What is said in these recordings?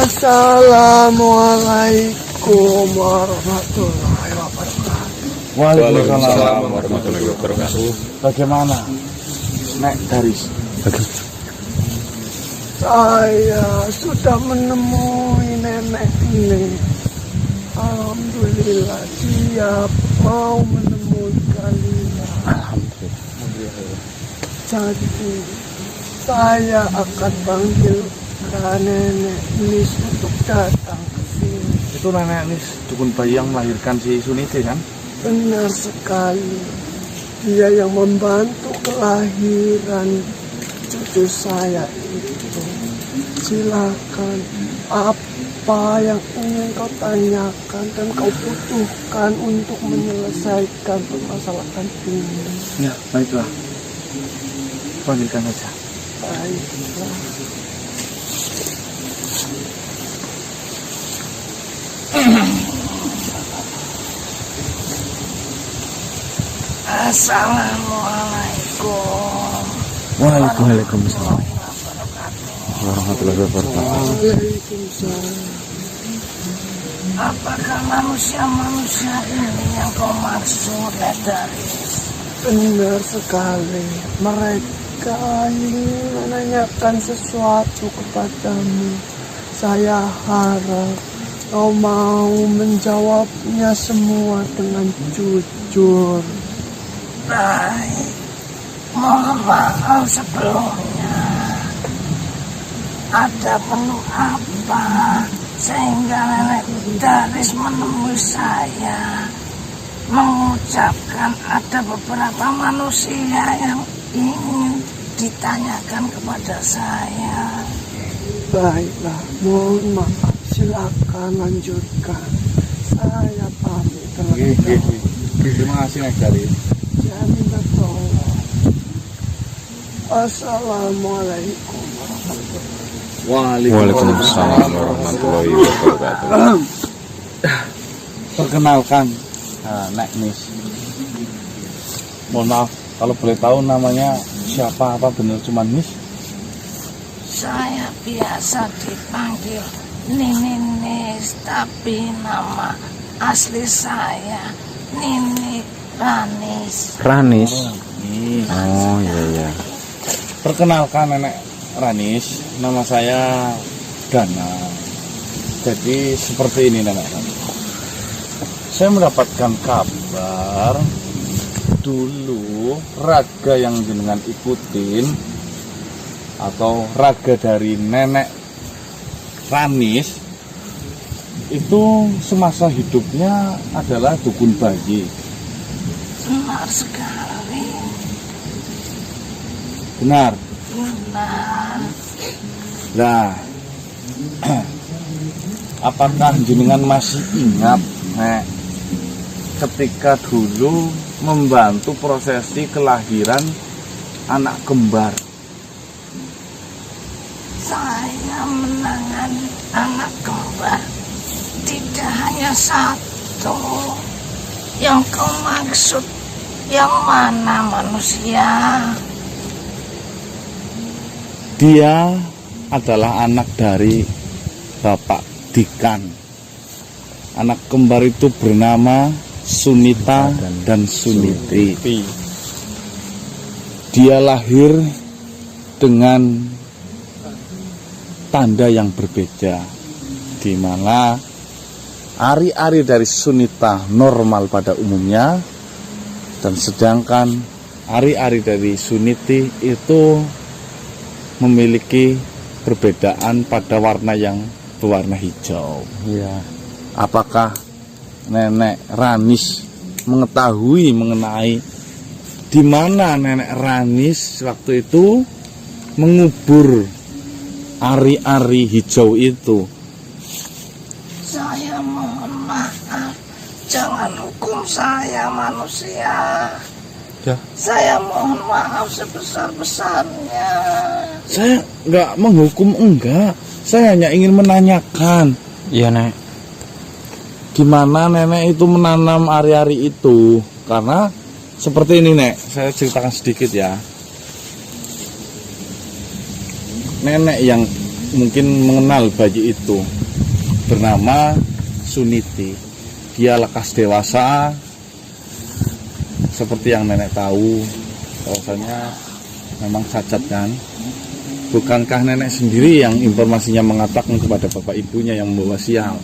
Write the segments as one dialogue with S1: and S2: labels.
S1: Assalamualaikum warahmatullahi wabarakatuh.
S2: Waalaikumsalam warahmatullahi wabarakatuh.
S3: Bagaimana, Nek Daris?
S1: Saya sudah menemui nenek ini. Alhamdulillah dia mau menemui kalian.
S3: Alhamdulillah.
S1: Jadi saya akan panggil nenek Nis untuk datang ke sini.
S3: Itu nenek Nis, dukun bayi yang melahirkan si Suniti kan?
S1: Benar sekali. Dia yang membantu kelahiran cucu saya itu. Silakan, apa yang ingin kau tanyakan dan kau butuhkan untuk menyelesaikan permasalahan ini?
S3: Ya, baiklah. Panggilkan saja.
S1: Baiklah. Assalamualaikum.
S3: Waalaikumsalam warahmatullahi wabarakatuh.
S1: Waalaikumsalam.
S4: Apakah manusia-manusia ini yang kau maksud, Daris?
S1: Benar sekali. Mereka ingin menanyakan sesuatu kepadamu. Saya harap kau mau menjawabnya semua dengan jujur.
S4: Baik, mohon maaf sebelumnya. Ada perlu apa sehingga nenek Daris menemui saya, mengucapkan ada beberapa manusia yang ingin ditanyakan kepada saya.
S1: Baiklah, mohon maaf. Silakan lanjutkan. Saya pamit terlebih dahulu.
S3: Terima kasih Nek Daris.
S1: Saya minta tolong. Assalamualaikum warahmatullahi wabarakatuh.
S2: Waalaikumsalam warahmatullahi wabarakatuh.
S3: Perkenalkan, Nek Nis. Mohon maaf, kalau boleh tahu namanya siapa, apa benar cuma Nis?
S4: Saya biasa dipanggil Nini Nis, tapi nama asli saya Nini Ranis.
S2: Ranis.
S3: Nis.
S2: Oh iya.
S3: Perkenalkan Nenek Ranis, nama saya Dana. Jadi seperti ini Nenek Ranis. Saya mendapatkan kabar dulu raga yang jenengan ikutin atau raga dari Nenek Ranis itu semasa hidupnya adalah dukun bayi.
S4: Benar sekali.
S3: Benar.
S4: Benar.
S3: Nah, apakah jenengan masih ingat, Nek, ketika dulu membantu prosesi kelahiran anak kembar?
S4: Saya menangani anak kembar. Tidak hanya satu. Yang kau maksud yang mana manusia?
S3: Dia adalah anak dari Bapak Dikan. Anak kembar itu bernama Sunita dan Suniti. Dia lahir dengan tanda yang berbeda, di mana ari-ari dari Sunita normal pada umumnya, dan sedangkan ari-ari dari Suniti itu memiliki perbedaan pada warna yang berwarna hijau.
S2: Iya.
S3: Apakah Nenek Ranis mengetahui mengenai di mana Nenek Ranis waktu itu mengubur ari-ari hijau itu?
S4: Saya mohon maaf. Jangan hukum saya manusia.
S3: Ya.
S4: Saya mohon maaf sebesar-besarnya.
S3: Saya nggak menghukum, enggak. Saya hanya ingin menanyakan.
S2: Iya Nek.
S3: Di mana nenek itu menanam ari-ari itu? Karena seperti ini Nek, saya ceritakan sedikit ya. Nenek yang mungkin mengenal bayi itu, bernama Suniti. Dia lekas dewasa, seperti yang nenek tahu, bahwasanya memang cacat kan. Bukankah nenek sendiri yang informasinya mengatakan kepada bapak ibunya yang membawa sial?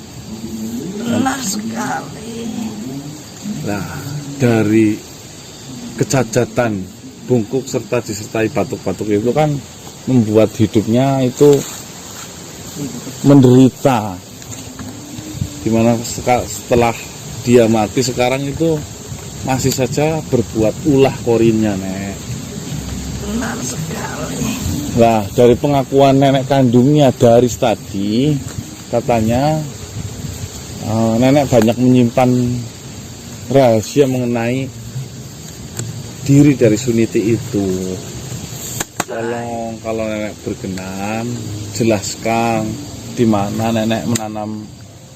S4: Benar sekali.
S3: Nah, dari kecacatan bungkuk serta disertai batuk-batuk itu kan membuat hidupnya itu menderita. Dimana setelah dia mati sekarang itu masih saja berbuat ulah korinnya, Nek.
S4: Benar sekali.
S3: Nah, dari pengakuan nenek kandungnya Daris tadi, katanya nenek banyak menyimpan rahasia mengenai diri dari Suniti itu. Tolong kalau nenek berkenan, jelaskan di mana nenek menanam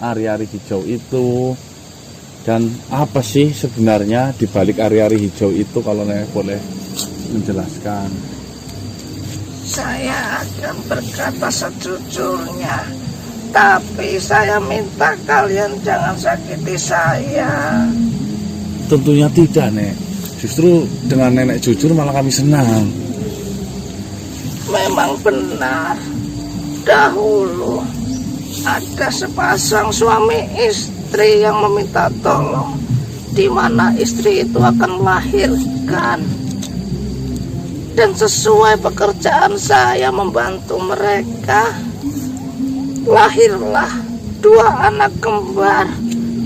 S3: ari-ari hijau itu dan apa sih sebenarnya di balik ari-ari hijau itu, kalau nenek boleh menjelaskan.
S4: Saya akan berkata sejujurnya, tapi saya minta kalian jangan sakiti saya.
S3: Tentunya tidak, Nek. Justru dengan nenek jujur malah kami senang.
S4: Memang benar, dahulu ada sepasang suami istri yang meminta tolong, di mana istri itu akan melahirkan. Dan sesuai pekerjaan saya membantu mereka, lahirlah 2 anak kembar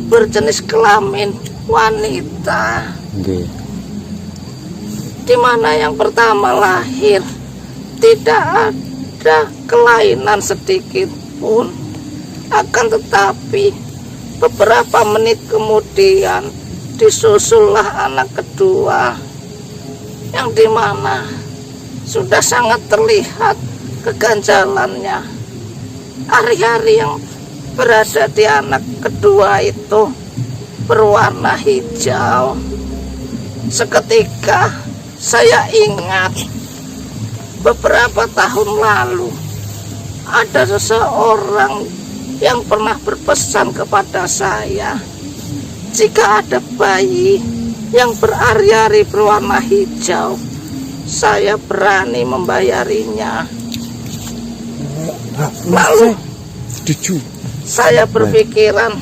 S4: berjenis kelamin wanita.
S3: Okay.
S4: Di mana yang pertama lahir tidak ada kelainan sedikit pun, akan tetapi beberapa menit kemudian disusullah anak kedua, yang dimana sudah sangat terlihat keganjalannya. Ari-ari yang berada di anak kedua itu berwarna hijau. Seketika saya ingat beberapa tahun lalu ada seseorang yang pernah berpesan kepada saya, jika ada bayi yang berari-ari berwarna hijau, saya berani membayarinya. Lalu saya berpikiran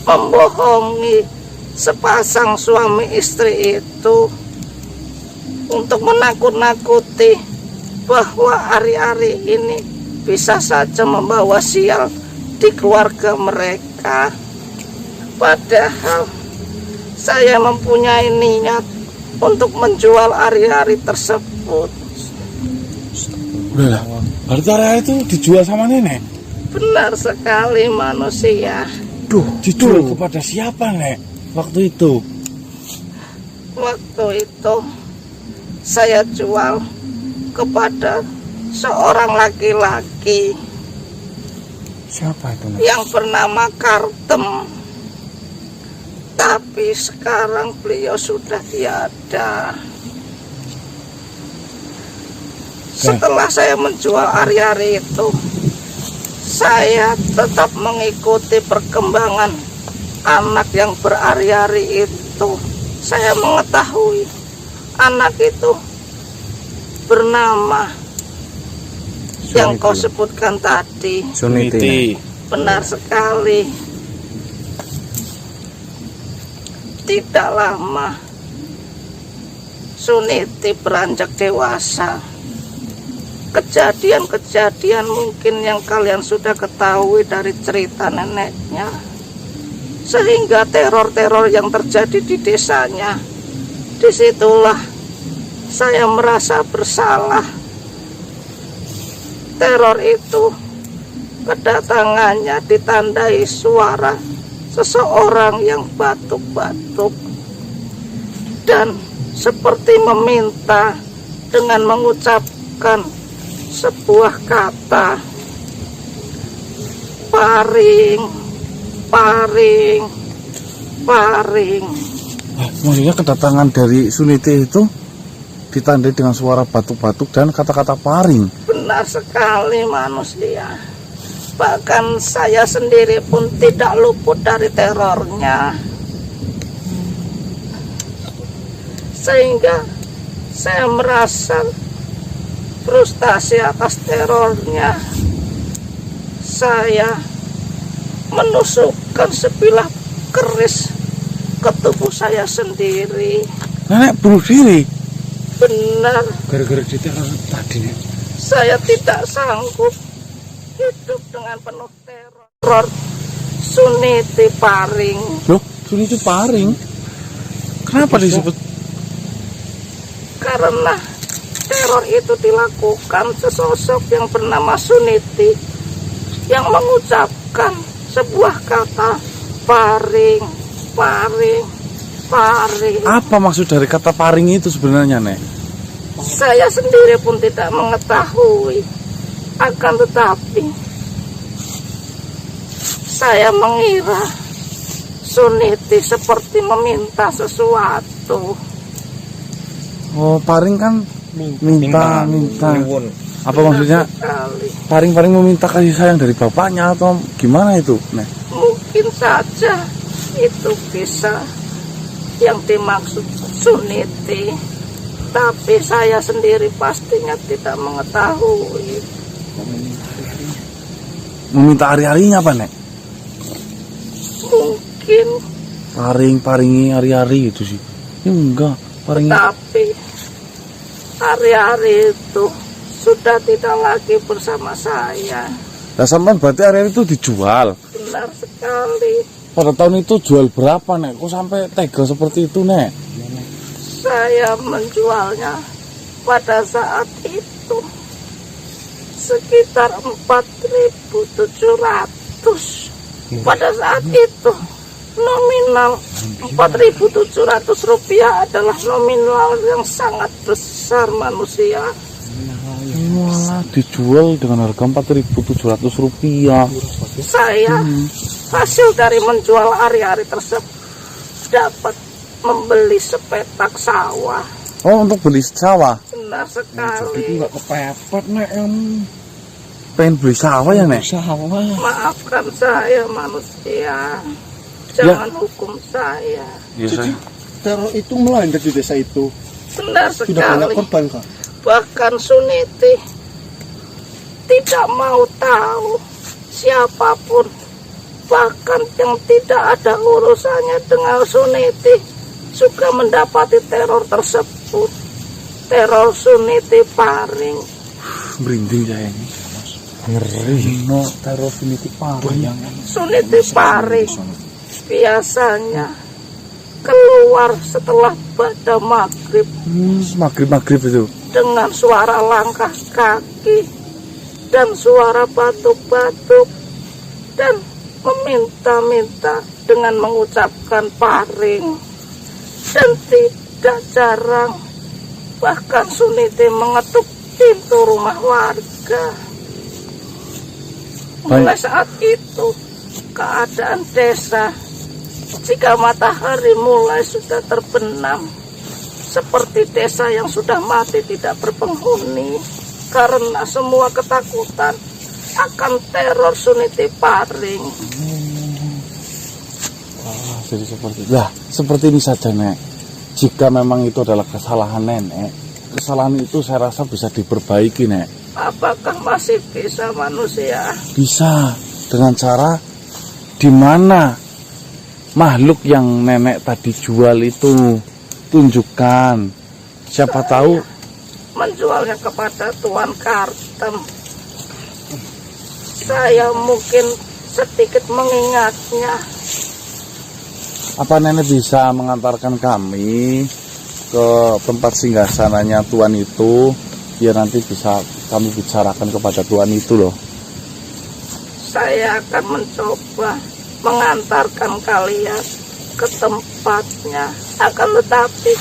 S4: membohongi sepasang suami istri itu untuk menakut-nakuti bahwa ari-ari ini bisa saja membawa sial di keluarga mereka. Padahal saya mempunyai niat untuk menjual ari-ari tersebut.
S3: Udah, berarti ari-ari itu dijual sama nenek?
S4: Benar sekali, manusia.
S3: Duh, dijual kepada siapa, Nek? Waktu itu?
S4: Waktu itu saya jual kepada seorang laki-laki.
S3: Siapa itu, Nek?
S4: Yang bernama Kartem. Tapi sekarang beliau sudah tiada. Setelah saya menjual ari-ari itu, saya tetap mengikuti perkembangan anak yang berari-ari itu. Saya mengetahui anak itu bernama yang kau sebutkan tadi,
S3: Suniti.
S4: Benar sekali. Tidak lama Suniti beranjak dewasa. Kejadian-kejadian mungkin yang kalian sudah ketahui dari cerita neneknya, sehingga teror-teror yang terjadi di desanya. Disitulah saya merasa bersalah. Teror itu kedatangannya ditandai suara seseorang yang batuk-batuk dan seperti meminta dengan mengucapkan sebuah kata, paring, paring, paring.
S3: Maksudnya kedatangan dari Suniti itu ditandai dengan suara batuk-batuk dan kata-kata paring.
S4: Benar sekali, manusia. Bahkan saya sendiri pun tidak luput dari terornya. Sehingga saya merasa frustasi atas terornya. Saya menusukkan sebilah keris ke tubuh saya sendiri.
S3: Nenek bunuh diri?
S4: Benar.
S3: Gara-gara diteror tadi, Nek.
S4: Saya tidak sanggup hidup dengan penuh teror. Suniti Paring.
S3: Loh, Suniti Paring? Kenapa disebut?
S4: Karena teror itu dilakukan sesosok yang bernama Suniti, yang mengucapkan sebuah kata paring, paring, paring.
S3: Apa maksud dari kata paring itu sebenarnya, Nek?
S4: Saya sendiri pun tidak mengetahui. Akan tetapi saya mengira Suniti seperti meminta sesuatu.
S3: Oh, paring kan minta. Apa maksudnya?
S4: Sekali.
S3: Paring meminta kasih sayang dari bapaknya atau gimana itu, Nek?
S4: Mungkin saja itu bisa yang dimaksud Suniti, tapi saya sendiri pastinya tidak mengetahui.
S3: Meminta hari-harinya apa, Nek?
S4: Mungkin,
S3: Paringi hari-hari itu sih. Ya enggak, paringi.
S4: tapi hari-hari itu sudah tidak lagi bersama saya.
S3: Lah sampean berarti hari-hari itu dijual.
S4: Benar sekali.
S3: Pada tahun itu jual berapa, Nek? Kok sampai tega seperti itu, Nek?
S4: Saya menjualnya pada saat itu sekitar 4.700. Pada saat itu nominal 4.700 rupiah adalah nominal yang sangat besar manusia.
S3: Wah, dijual dengan harga 4.700 rupiah.
S4: Saya hasil dari menjual ari-ari tersebut dapat membeli sepetak sawah.
S3: Oh, untuk beli sawah?
S4: Benar sekali.
S1: Nggak kepepet, Nek.
S3: Pengen beli sawah ya, Nek?
S4: Maafkan saya manusia. Jangan hukum saya.
S3: Jadi
S1: Teror itu melanda di desa itu.
S4: Benar
S1: Sudah banyak
S4: sekali.
S1: korban, Kak.
S4: Bahkan Suniti tidak mau tahu siapapun, bahkan yang tidak ada urusannya dengan Suniti juga mendapati teror tersebut. Teror Suniti Paring.
S3: merinding saya ini. Ngeri. No, teror Suniti Paring.
S4: Suniti Paring biasanya keluar setelah pada maghrib
S3: Maghrib itu.
S4: dengan suara langkah kaki dan suara batuk-batuk dan meminta-minta dengan mengucapkan paring. Dan tidak jarang bahkan Suniti mengetuk pintu rumah warga. Mulai saat itu keadaan desa jika matahari mulai sudah terbenam seperti desa yang sudah mati tidak berpenghuni, karena semua ketakutan akan teror Suniti Paring.
S3: Wah, jadi seperti itu. Lah, seperti ini saja, Nek. Jika memang itu adalah kesalahan nenek, kesalahan itu saya rasa bisa diperbaiki, Nek.
S4: Apakah masih bisa manusia?
S3: Bisa, dengan cara di mana makhluk yang nenek tadi jual itu tunjukkan. Siapa tahu
S4: Menjualnya kepada Tuan Kartem. Saya mungkin sedikit mengingatnya.
S3: apa nenek bisa mengantarkan kami ke tempat singgasananya Tuan itu, biar nanti bisa kami bicarakan kepada Tuan itu loh.
S4: Saya akan mencoba mengantarkan kalian ke tempatnya. Akan tetapi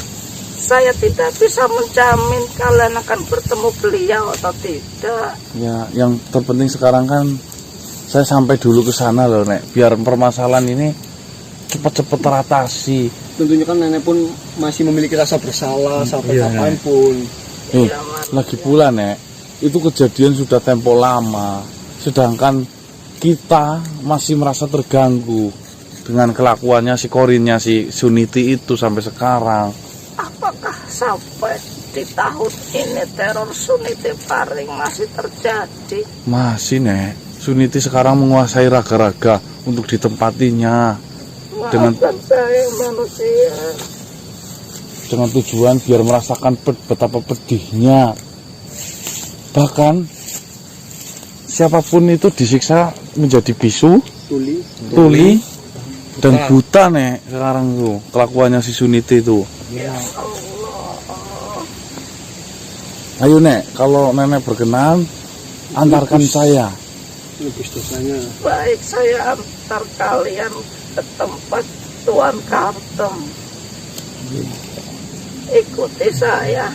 S4: saya tidak bisa menjamin kalian akan bertemu beliau atau tidak.
S3: Ya, yang terpenting sekarang kan saya sampai dulu ke sana loh, Nek, biar permasalahan ini cepat-cepat teratasi.
S1: Tentunya kan nenek pun masih memiliki rasa bersalah sampai
S3: Iya,
S1: kapanpun.
S3: Lagi pula, Nek, itu kejadian sudah tempo lama. Sedangkan kita masih merasa terganggu dengan kelakuannya si Korinnya si Suniti itu sampai sekarang.
S4: Apakah sampai di tahun ini teror Suniti Paring masih terjadi?
S3: Masih, Nek. Suniti sekarang menguasai raga-raga untuk ditempatinya dengan
S4: saya manusia.
S3: dengan tujuan biar merasakan betapa pedihnya. Bahkan siapapun itu disiksa menjadi bisu, tuli dan buta, Nek. Sekarang tuh kelakuannya si Suniti itu.
S4: Ya Allah.
S3: Ayo, Nek, kalau Nenek berkenan antarkan saya.
S1: Lebih dosanya.
S4: Baik, saya antar kalian ke tempat Tuan Kartem. Ikuti saya.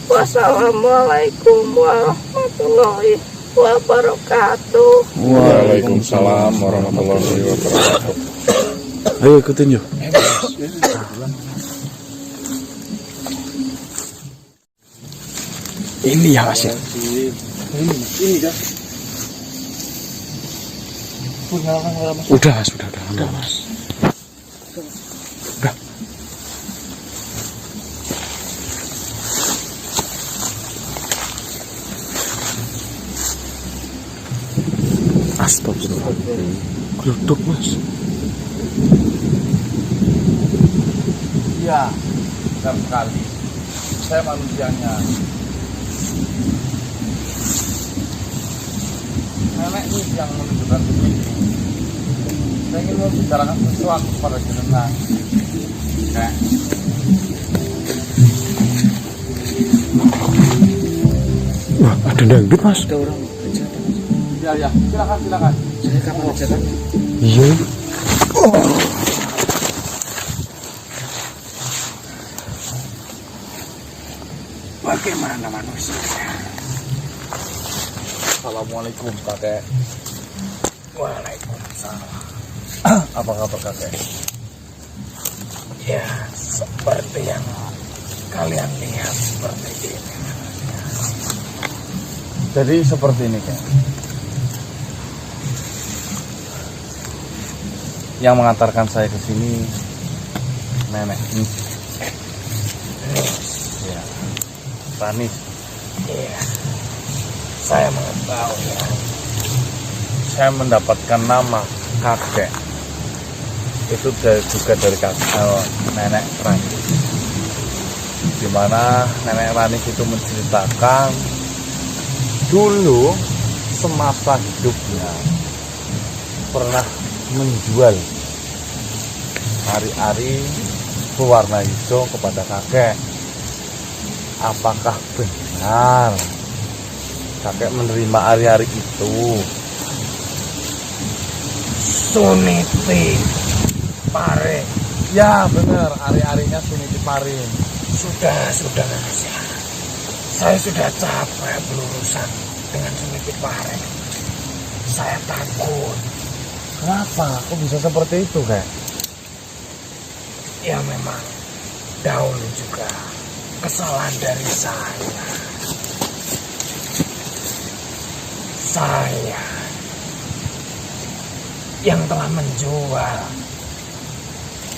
S4: Wassalamualaikum warahmatullahi wabarakatuh.
S2: Waalaikumsalam warahmatullahi wabarakatuh.
S3: Ayo ikutin yuk.
S2: Ini ya Mas ya.
S1: Ini kan.
S2: Udah Mas, udah Mas. Udah. Astagfirullah. Geluduk Mas.
S3: Iya, benar sekali. Saya manusianya. Nenek ini yang menunjukkan begini. Saya ingin membicarakan sesuatu kepada jenengan. Nek.
S2: Wah, ada dangdut Mas.
S1: Ada orang hajatan.
S3: Ya, silakan.
S1: Saya kapan hajatan?
S2: Iya.
S1: Bagaimana manusia?
S3: Assalamualaikum kakek.
S4: Waalaikumsalam.
S3: Apa kabar kakek?
S4: Ya, seperti yang kalian lihat seperti ini.
S3: Jadi seperti ini kan. Yang mengantarkan saya ke sini nenek. Ya. Tanis.
S4: Iya, saya mengetahui ya.
S3: Saya mendapatkan nama kakek. Itu juga dari nenek Rani. Dimana nenek Rani itu menceritakan dulu semasa hidupnya pernah menjual ari-ari berwarna hijau kepada kakek. Apakah benar kakek menerima ari-ari itu?
S4: Suniti Paring.
S3: Ya benar, ari-arinya Suniti Paring.
S4: Sudah ya. Saya sudah capek berurusan dengan Suniti Paring. Saya takut.
S3: Kenapa? Kok bisa seperti itu, Kak?
S4: Ya memang dahulu juga kesalahan dari saya. Saya yang telah menjual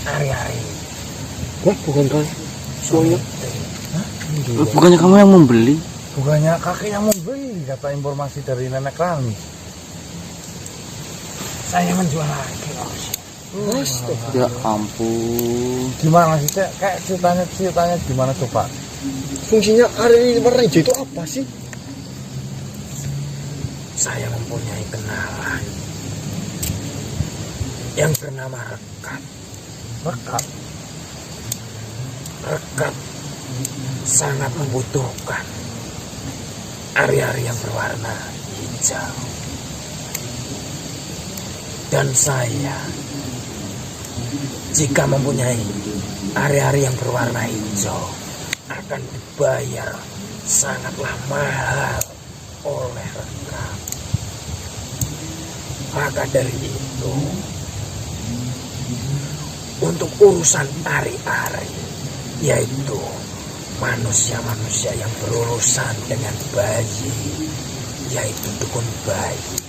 S4: ari-ari.
S1: Bukan kan? Suaminya?
S2: Bukannya kamu yang membeli?
S3: Bukannya kakek yang membeli, kata informasi dari nenek Rani.
S4: Saya menjual lagi, Bos.
S2: Ya ampun.
S3: Gimana sih, Cek? Kayak ceritanya gimana coba?
S1: Fungsinya hari warna hijau itu apa sih?
S4: Saya mempunyai kenalan yang bernama Rekat.
S3: Rekat.
S4: Rekat sangat membutuhkan ari-ari yang berwarna hijau. Dan saya, jika mempunyai ari-ari yang berwarna hijau, akan dibayar sangatlah mahal oleh Rekat. Maka dari itu, untuk urusan ari-ari, yaitu manusia-manusia yang berurusan dengan bayi, yaitu dukun bayi,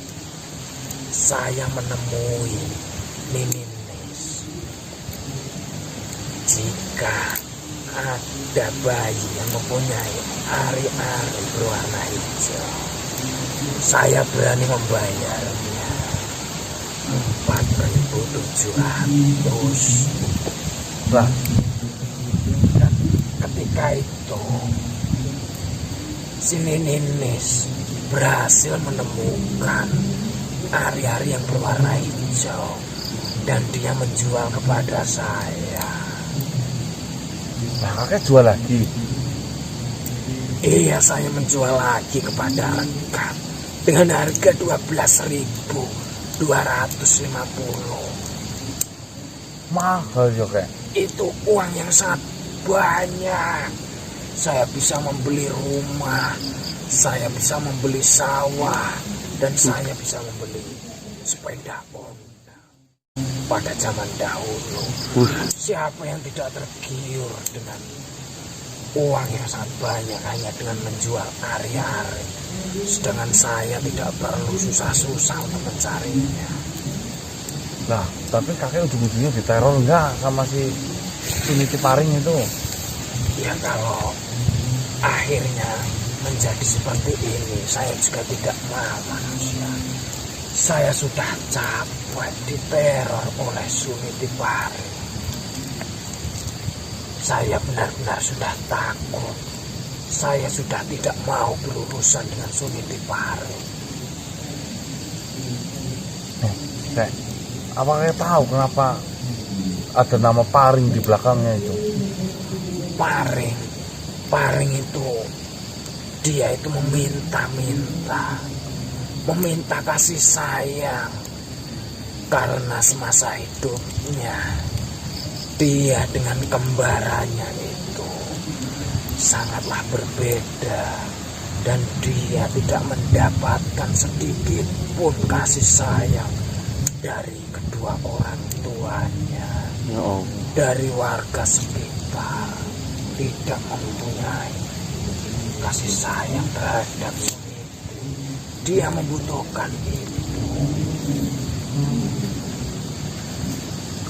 S5: saya menemui Nininis. Jika ada bayi yang mempunyai ari-ari berwarna hijau, saya berani membayarnya 4.700.
S3: Lah,
S5: Dan ketika itu si Nininis berhasil menemukan ari-ari yang berwarna hijau dan dia menjual kepada saya.
S3: nah kakek jual lagi.
S5: Iya, saya menjual lagi kepada rekan dengan harga 12.250.
S3: Mahal ya kek.
S5: Itu uang yang sangat banyak. Saya bisa membeli rumah, saya bisa membeli sawah, dan saya bisa membeli sepeda Honda. Pada zaman dahulu, siapa yang tidak tergiur dengan uang yang sangat banyak hanya dengan menjual ari-ari, sedangkan saya tidak perlu susah-susah untuk mencarinya.
S3: Nah, tapi kakek ujung-ujungnya diteror enggak sama si Suniti Paring itu?
S5: Ya kalau akhirnya menjadi seperti ini, saya juga tidak mau manusia. Saya sudah capek diteror oleh Suniti Paring. Saya benar-benar sudah takut. Saya sudah tidak mau berurusan dengan Suniti Paring.
S3: Kek, apa kakek tahu kenapa ada nama Paring di belakangnya itu?
S5: Paring itu, dia itu meminta kasih sayang, karena semasa hidupnya dia dengan kembarannya itu sangatlah berbeda dan dia tidak mendapatkan sedikit pun kasih sayang dari kedua orang tuanya.
S2: Ya Allah.
S5: Dari warga sekitar tidak mempunyai kasih sayang terhadap Suniti. Dia membutuhkan itu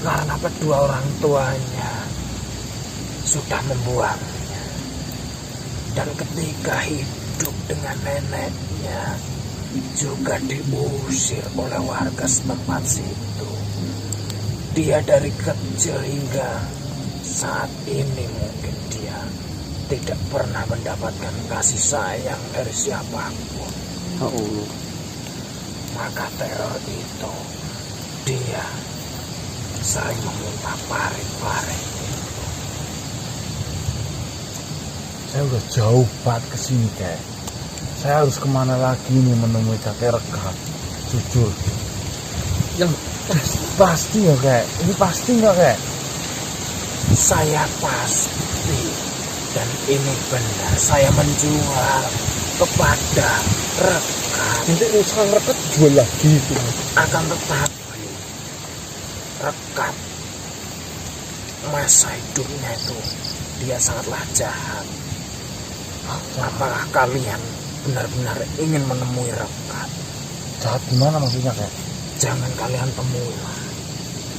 S5: karena kedua orang tuanya sudah membuangnya, dan ketika hidup dengan neneknya juga diusir oleh warga setempat situ. Dia dari kecil hingga saat ini mungkin dia tidak pernah mendapatkan kasih sayang dari siapapun.
S2: Ya Allah.
S5: Maka teror itu dia sering meminta Paring.
S3: Saya udah jauh banget kesini kek. Saya harus kemana lagi nih menemui kakek Rekat? Jujur.
S1: Yang
S3: Pasti ya kek. Ini pasti nggak kek?
S5: Saya pasti, dan ini benar, saya menjual kepada Rekat.
S1: nanti usaha Rekat jual lagi itu.
S5: Akan tetapi Rekat masa hidupnya itu dia sangatlah jahat. Apakah kalian benar-benar ingin menemui Rekat?
S3: Jahat gimana maksudnya kek?
S5: Jangan kalian temui.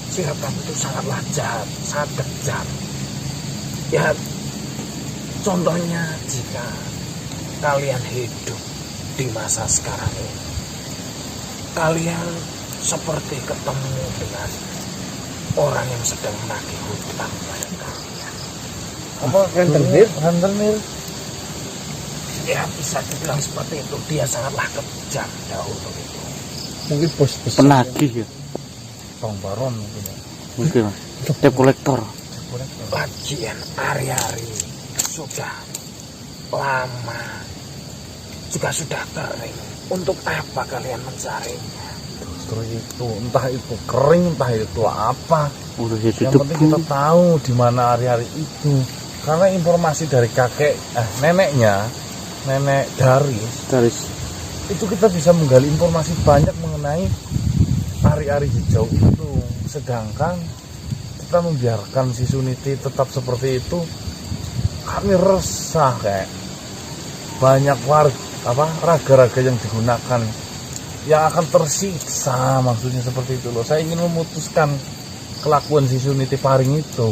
S5: Si Rekat itu sangatlah jahat, sangat kejam. Ya, contohnya jika kalian hidup di masa sekarang ini, kalian seperti ketemu dengan orang yang sedang menagih hutang pada kalian.
S3: Apa rentenir?
S5: Ya, bisa dibilang seperti itu. Dia sangatlah kejam dahulu itu.
S1: Mungkin bos besar.
S2: Penagih ya.
S3: Bang Baron mungkin ya.
S2: Mungkin mas. Debt collector.
S5: Bagian ari-ari sudah lama, juga sudah kering. Untuk apa kalian mencarinya?
S3: Justru itu, entah itu kering, entah itu apa.
S2: Udah jadi
S3: Yang penting kita tahu di mana hari-hari itu. Karena informasi dari nenek Daris itu kita bisa menggali informasi banyak mengenai ari-ari hijau itu. Sedangkan kita membiarkan si Suniti tetap seperti itu, kami resah kayak banyak raga-raga yang digunakan yang akan tersiksa, maksudnya seperti itu loh. Saya ingin memutuskan kelakuan si Suniti Paring itu.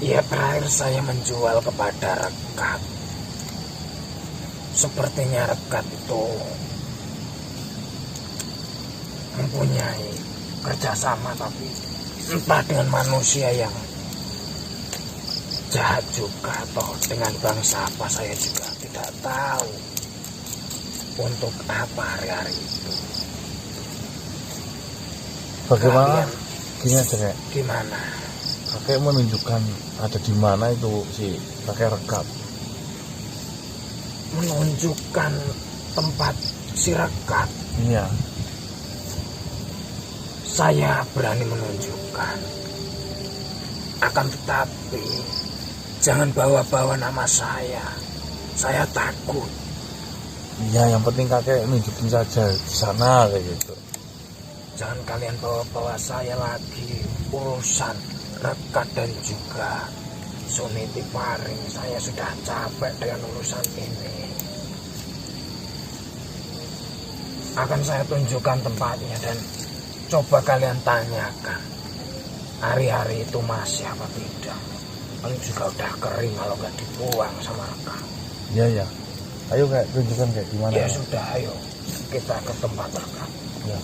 S5: Ya terakhir saya menjual kepada Rekat. Sepertinya Rekat itu mempunyai kerjasama, tapi entah dengan manusia yang jahat juga atau dengan bangsa apa saya juga tidak tahu untuk apa hari-hari itu.
S3: Bagaimana?
S5: Kalian
S3: Gini aja kayak,
S5: gimana?
S3: kakek menunjukkan ada di mana itu si kakek Rekat.
S5: Menunjukkan tempat si Rekat.
S3: Iya.
S5: Saya berani menunjukkan. Akan tetapi jangan bawa-bawa nama saya. Saya takut.
S3: Iya, yang penting kakek nunjukin saja di sana kayak gitu.
S5: Jangan kalian bawa-bawa saya lagi urusan Rekat dan juga Suniti Paring. Saya sudah capek dengan urusan ini. Akan saya tunjukkan tempatnya dan coba kalian tanyakan hari-hari itu masih apa tidak. Paling juga udah kering kalau nggak dibuang sama Rekat.
S3: Iya ya. Ayo kayak tunjukkan kayak gimana.
S5: Ya sudah, ayo kita ke tempat Rekat.
S3: Ya.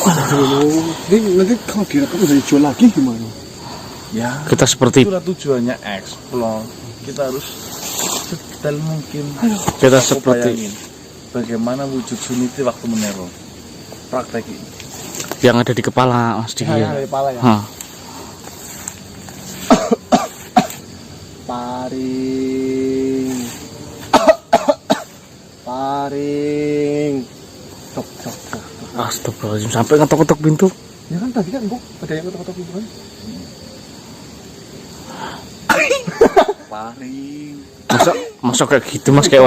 S1: Aduh, ini nanti kalau kira kamu bisa dijual lagi gimana?
S3: Ya.
S2: Kita seperti
S3: Itulah tujuannya explore. Kita harus sedetail mungkin.
S2: kita
S3: Aku
S2: seperti
S3: bayangin bagaimana wujud Suniti waktu meneror. Praktekin.
S2: yang ada di kepala Mas Diki.
S1: Di kepala ya.
S2: Hah.
S1: Paring. Paring. Tok tok tok.
S2: Astagfirullahaladzim, sampai ngetok-ngetok pintu.
S1: Ya kan tadi kan, Bu, ada yang ketok-ketok itu kan.
S3: Paring.
S2: Masa kayak gitu Mas, kayak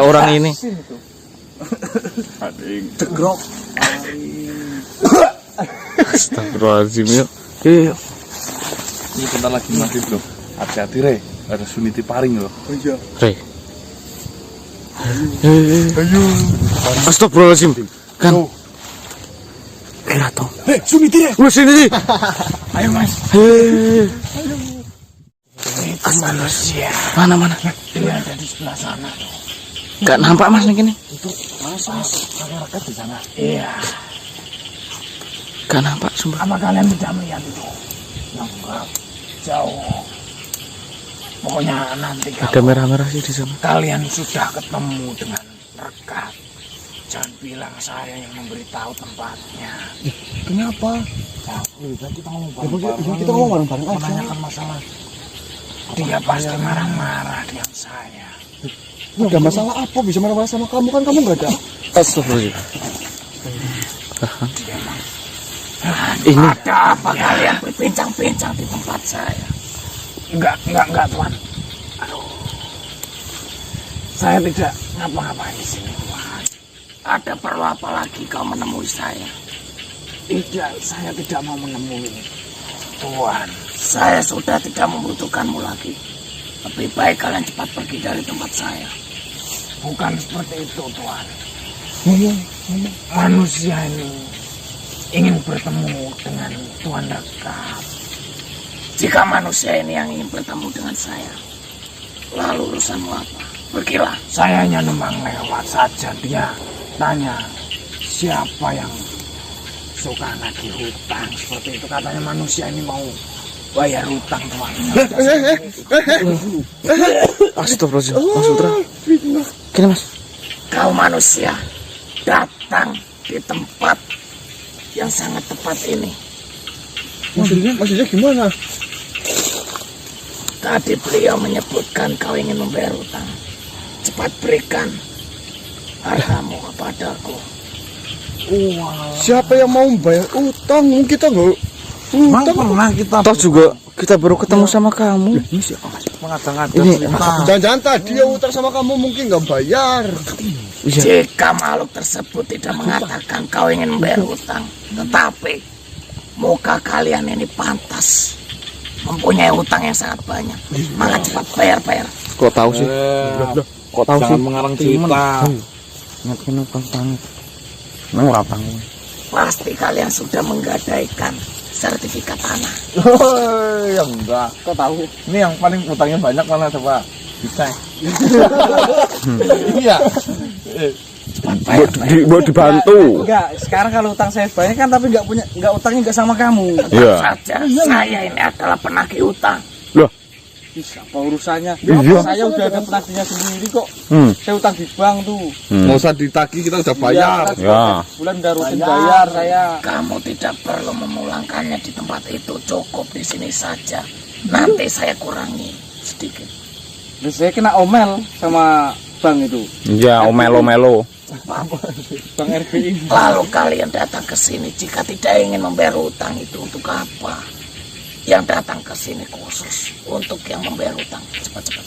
S2: orang ini.
S1: Sin itu.
S3: Paring.
S1: Cegrok.
S2: Astagfirullahaladzim, yuk. Yuk.
S3: Ini bentar lagi maghrib loh. Hati-hati Re, ada Suniti Paring loh.
S1: Oh iya.
S2: Re. Ayo. Astagfirullahaladzim. Kan. Kira toh.
S1: Hei, Suniti Re.
S2: Wah, sini.
S5: Ayo Mas.
S2: Hei.
S5: Itu manusia.
S2: Mana?
S5: Dia ada di sebelah sana.
S2: Gak nampak Mas nih gini.
S5: Itu Mas Rekat di sana. Iya.
S2: Gak nampak sumpah.
S5: Apa kalian tidak melihat itu? Enggak. Jauh. Pokoknya nanti
S2: Ada
S5: kalau
S2: merah-merah sih di sana.
S5: kalian sudah ketemu dengan Rekat, jangan bilang saya yang memberitahu tempatnya.
S1: Kenapa?
S5: Ya, kita ngomong
S1: Ya, kita ngomong bareng-bareng aja.
S5: menanyakan masalah. Dia pasti marah-marah dengan saya.
S1: Ada masalah apa bisa marah-marah sama kamu? Kan kamu nggak ada.
S2: Astagfirullahaladzim. Ini
S5: Ada apa kalian berbincang-bincang di tempat saya? Enggak, Tuan. Aduh. Saya tidak ngapa-ngapain di sini, Tuan. Ada perlu apa lagi kau menemui saya? Tidak, saya tidak mau menemui. Tuan, saya sudah tidak membutuhkanmu lagi. Lebih baik kalian cepat pergi dari tempat saya. Bukan seperti itu, Tuan. Manusia ini ingin bertemu dengan Tuan Rekat. Jika manusia ini yang ingin bertemu dengan saya, lalu urusanmu apa? Pergilah. Saya hanya numpang lewat saja. Dia tanya siapa yang suka nagih hutang seperti itu. Katanya manusia ini mau bayar hutang, Tuan.
S2: Astagfirullahaladzim. Mas Putra. Gini Mas.
S5: Kau manusia datang di tempat yang sangat tepat ini.
S1: Maksudnya gimana?
S5: Tadi beliau menyebutkan kau ingin membayar hutang. Cepat berikan hartamu kepadaku.
S1: Siapa yang mau bayar utang? Kita nggak utang.
S3: Pernah kita
S2: Toh juga kita baru ketemu sama kamu.
S1: Ini siapa Mas?
S3: mengada-ngada
S2: Ini
S1: Jangan-jangan tadi yang utang sama kamu mungkin nggak bayar.
S2: iya.
S5: Jika makhluk tersebut tidak mengatakan kau ingin membayar hutang, tetapi muka kalian ini pantas mempunyai hutang yang sangat banyak, maka cepat bayar.
S2: Kok tahu sih? Kok tahu
S3: Jangan
S2: sih?
S3: mengarang cerita.
S2: Ngerti nang tangan. Nang ora tangan.
S4: Pasti kalian sudah menggadaikan sertifikat tanah.
S1: Oh, ya enggak. Kok tahu?
S3: Ini yang paling utangnya banyak mana coba? Bisa. Iya.
S2: Buat dibantu.
S6: Enggak, sekarang kalau utang saya banyak kan tapi enggak utangnya enggak sama kamu.
S2: Iya.
S4: Saja saya ini adalah penagih utang.
S2: Loh,
S6: Bisa apa urusannya?
S2: Iya.
S6: Saya udah ada penagihnya sendiri kok.
S2: hmm.
S6: Saya utang di bank tuh.
S3: Nggak usah ditagih, kita udah bayar.
S6: Iya,
S2: Ya.
S6: bulan udah rutin bayar saya.
S4: Kamu tidak perlu memulangkannya di tempat itu, cukup di sini saja. Nanti saya kurangi sedikit.
S6: Terus saya kena omel sama bank itu.
S2: Iya, omelo-melo.
S6: Bank RBI.
S4: Lalu kalian datang ke sini jika tidak ingin membayar utang itu untuk apa? Yang datang ke sini khusus untuk yang membayar utang. Cepat-cepat.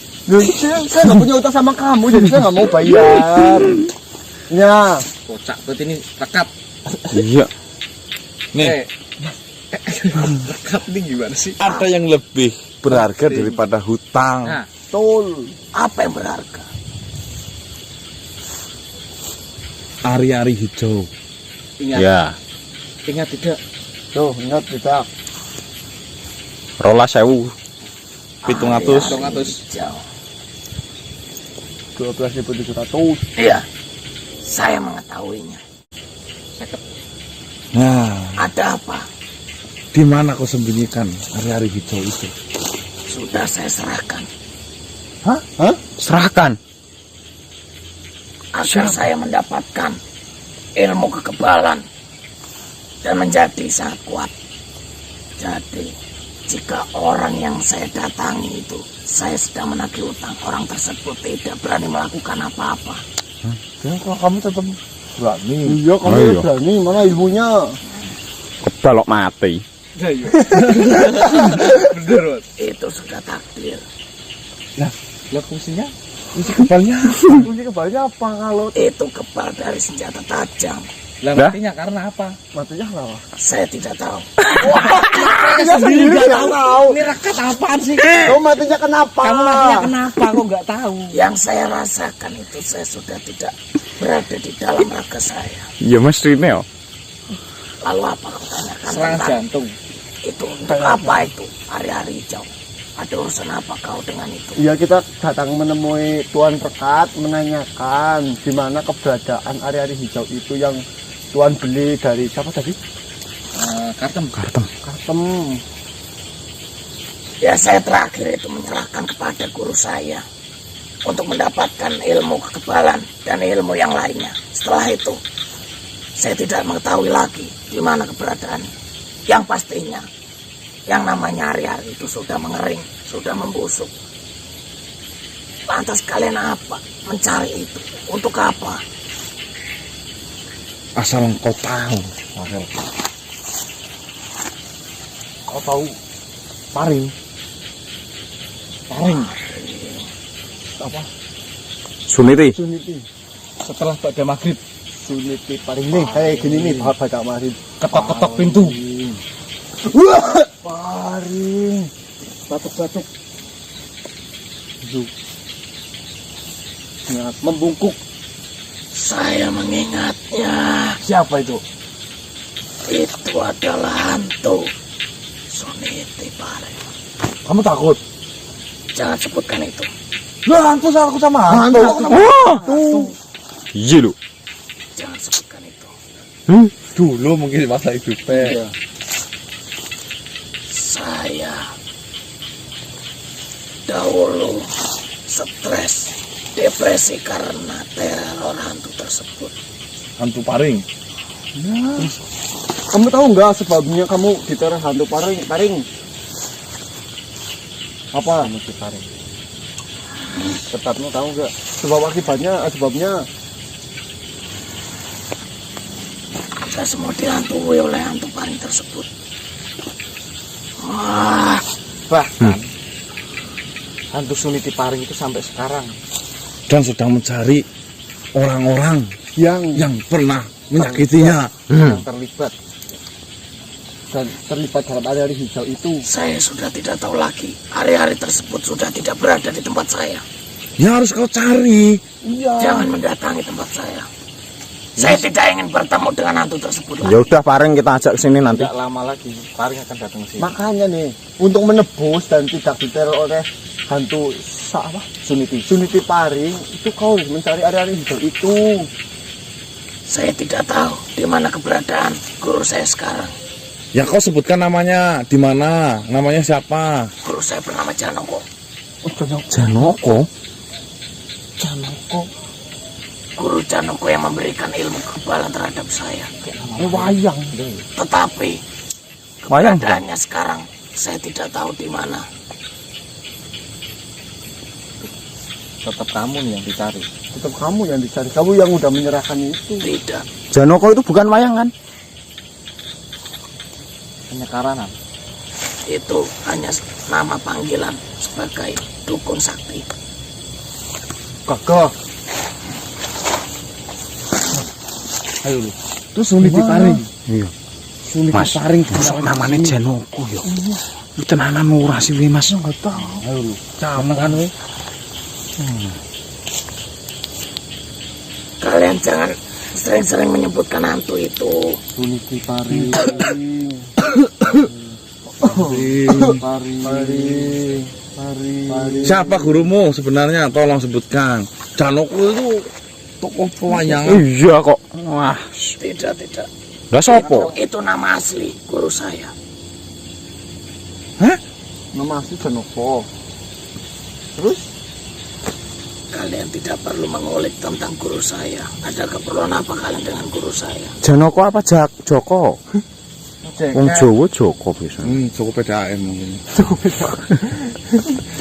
S1: Saya nggak punya utang sama kamu, jadi saya nggak mau bayar. Ya.
S6: Kocak berarti ini rekat.
S2: Iya.
S3: Nih,
S1: Rekap ini gimana sih?
S3: ada yang lebih berharga daripada hutang.
S6: Nah,
S1: Betul.
S4: Apa yang berharga?
S3: Ari-ari hijau.
S6: ingat,
S2: Ya.
S6: ingat tidak?
S1: Tuh, ingat kita.
S2: Rola 1000.
S3: 700.
S4: Hijau.
S1: 12.700.
S4: Iya, saya mengetahuinya.
S3: Nah,
S4: Ada apa?
S3: di mana kau sembunyikan ari-ari hijau itu?
S4: Sudah saya serahkan.
S2: Serahkan.
S4: Agar saya mendapatkan ilmu kekebalan dan menjadi sangat kuat. Jadi, jika orang yang saya datangi itu, saya sedang menagih utang, orang tersebut tidak berani melakukan apa-apa.
S3: Ya, kalau kamu tetap berani.
S1: Iya, kamu
S2: Ayo.
S1: berani. Mana ilmunya?
S2: Kebalok mati.
S6: Bener,
S4: Itu sudah takdir.
S6: lah fungsinya?
S3: Isi kebalnya.
S1: Kunci kebalnya apa kalau
S4: Itu kebal dari senjata tajam.
S6: Lah
S2: Dah?
S6: matinya karena apa?
S1: matinya kenapa?
S4: Saya tidak tahu.
S1: Saya sendiri nggak tahu.
S6: Ini rekat apaan sih?
S1: Kamu matinya kenapa?
S6: Kamu matinya kenapa kok nggak tahu?
S4: Yang saya rasakan itu saya sudah tidak berada di dalam raga saya.
S2: Iya, Mas Rine.
S4: Lalu apa kau tanyakan
S6: Serangan
S4: tentang
S6: jantung.
S4: itu? Untuk apa itu? Hari-hari hijau. Ada urusan apa kau dengan itu?
S1: Iya, kita datang menemui Tuan Rekat, menanyakan di mana keberadaan ari-ari hijau itu yang Tuan beli dari siapa tadi?
S6: Kartem.
S1: Kartem.
S4: Ya saya terakhir itu menyerahkan kepada guru saya untuk mendapatkan ilmu kekebalan dan ilmu yang lainnya. Setelah itu saya tidak mengetahui lagi di mana keberadaannya. Yang pastinya yang namanya hari-hari itu sudah mengering, sudah membusuk. Lantas kalian apa? Mencari itu untuk apa?
S3: Asal engkau tahu.
S1: Kau tahu paring?
S2: Suniti.
S1: Suniti.
S6: Setelah pada maghrib
S1: Suniti paring nih, kayak gini nih, baca marin.
S6: ketok-ketok pintu.
S1: Wah, paring. Batuk-batuk. Nah, membungkuk.
S4: Saya mengingatnya.
S1: Siapa itu?
S4: Itu adalah hantu Suniti Paring.
S3: Kamu takut?
S4: Jangan sebutkan itu.
S3: Lah, hantu aku sama hantu.
S2: Iya lu.
S4: Jangan sebutkan itu.
S3: Dulu mungkin masa hidupnya.
S4: Saya dahulu stres, depresi karena teror hantu tersebut.
S3: Hantu paring.
S1: Kamu tahu nggak sebabnya kamu diteror hantu paring? Paring. Apa mesti paring? Tetapnya tahu nggak? Sebab akibatnya, sebabnya.
S4: Kita semua dihantui oleh hantu paring tersebut. Wah,
S1: Bahkan hantu Suniti Paring itu sampai sekarang
S3: Dan sedang mencari orang-orang
S1: yang
S3: pernah menyakitinya.
S1: yang terlibat dan terlibat dalam hari-hari hijau itu.
S4: saya sudah tidak tahu lagi. Hari-hari tersebut sudah tidak berada di tempat saya.
S3: Ya harus kau cari.
S1: Iya.
S4: Jangan mendatangi tempat saya. Saya tidak ingin bertemu dengan hantu tersebut lagi.
S2: Ya udah Paring kita ajak ke sini nanti.
S6: Tidak lama lagi Paring akan datang ke sini.
S1: Makanya nih, untuk menebus dan tidak diteror oleh hantu apa? Suniti Paring, itu kau mencari area hijau itu.
S4: Saya tidak tahu di mana keberadaan guru saya sekarang.
S3: Ya kau sebutkan namanya di mana? Namanya siapa?
S4: Guru saya bernama Janoko.
S2: Janoko.
S4: Guru Janoko yang memberikan ilmu kekebalan terhadap saya.
S1: Wayang.
S4: Tetapi
S2: Wayang.
S4: keberadaannya sekarang saya tidak tahu di mana.
S6: Tetap kamu nih yang dicari.
S1: Tetap kamu yang dicari. Kamu yang udah menyerahkan itu.
S4: Tidak,
S2: Janoko itu bukan wayang kan?
S6: Hanya Karanan.
S4: itu hanya nama panggilan sebagai dukun sakti.
S1: Gagah.
S3: Ayo lu.
S6: Terus Suniti Paring.
S2: Iya.
S6: Suniti
S2: Mas,
S6: Paring.
S2: masa namanya Janoko ya? Itu tenanan murah sih we, Mas.
S1: Enggak tahu.
S6: Ayo lu. Jangan kan we.
S4: Kalian jangan sering-sering menyebutkan hantu itu.
S1: Suniti Paring. Paring.
S3: Siapa gurumu sebenarnya? Tolong sebutkan. Janoko itu tokoh pewayangan.
S2: Iya kok. Wah,
S4: Tidak.
S2: lah sopo?
S4: Itu nama asli guru saya.
S1: Nama asli Janoko. Terus?
S4: Kalian tidak perlu mengulik tentang guru saya. Ada keperluan apa kalian dengan guru saya?
S2: Janoko apa Joko? Wong Jawa Joko biasanya.
S3: Cukup PDAM mungkin.